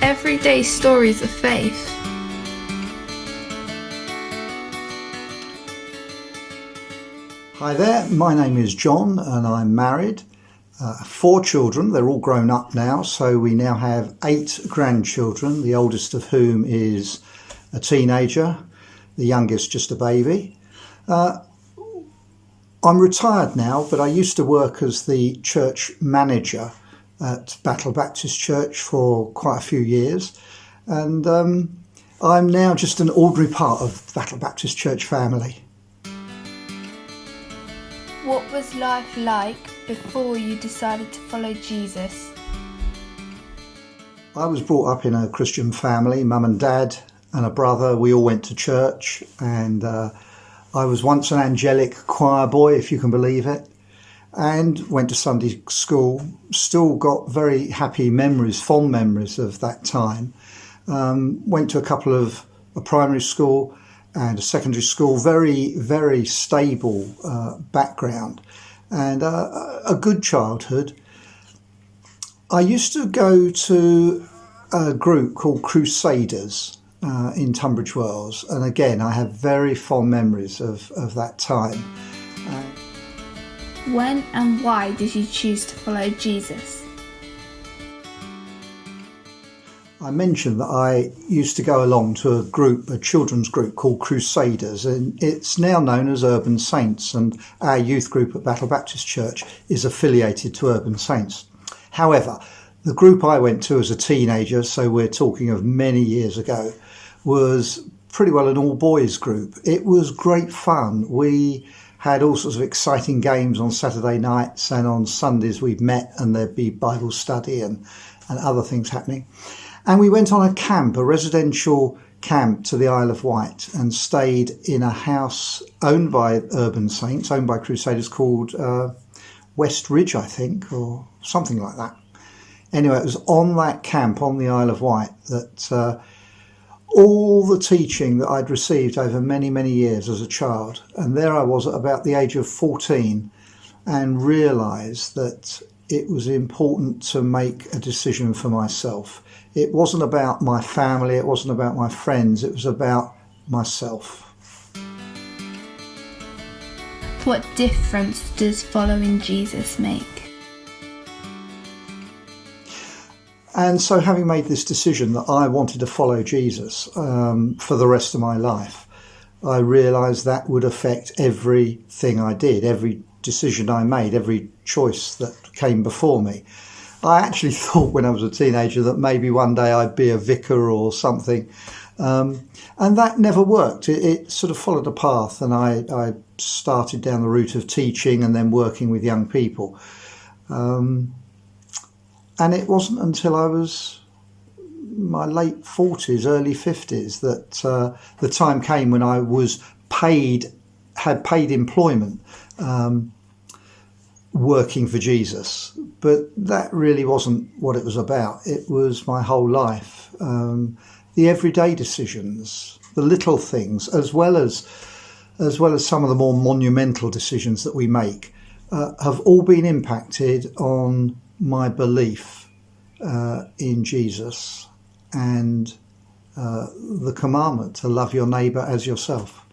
Everyday stories of faith. Hi there, my name is John and I'm married. 4 children, they're all grown up now, so we now have 8 grandchildren, the oldest of whom is a teenager, the youngest just a baby. I'm retired now, but I used to work as the church manager at Battle Baptist Church for quite a few years, and I'm now just an ordinary part of the Battle Baptist Church family. What was life like before you decided to follow Jesus? I was brought up in a Christian family, mum and dad and a brother. We all went to church, and I was once an angelic choir boy, if you can believe it, and went to Sunday school. Still got very happy memories, fond memories of that time. Went to a primary school and a secondary school, very, very stable background and a good childhood. I used to go to a group called Crusaders in Tunbridge Wells, and again I have very fond memories of that time. When and why did you choose to follow Jesus? I mentioned that I used to go along to a children's group called Crusaders, and it's now known as Urban Saints, and our youth group at Battle Baptist Church is affiliated to Urban Saints. However, the group I went to as a teenager, so we're talking of many years ago, was pretty well an all-boys group. It was great fun. We had all sorts of exciting games on Saturday nights, and on Sundays we'd met and there'd be Bible study and other things happening. And we went on a residential camp to the Isle of Wight, and stayed in a house owned by Urban Saints, owned by Crusaders, called West Ridge, I think, or something like that. Anyway, it was on that camp on the Isle of Wight that all the teaching that I'd received over many, many years as a child, and there I was at about the age of 14, and realised that it was important to make a decision for myself. It wasn't about my family, it wasn't about my friends, it was about myself. What difference does following Jesus make? And so, having made this decision that I wanted to follow Jesus for the rest of my life, I realised that would affect everything I did, every decision I made, every choice that came before me. I actually thought when I was a teenager that maybe one day I'd be a vicar or something, and that never worked. It sort of followed a path, and I started down the route of teaching and then working with young people. And it wasn't until I was my late 40s, early 50s, that the time came when I was had paid employment working for Jesus. But that really wasn't what it was about. It was my whole life. The everyday decisions, the little things, as well as some of the more monumental decisions that we make, have all been impacted on my belief in Jesus and the commandment to love your neighbour as yourself.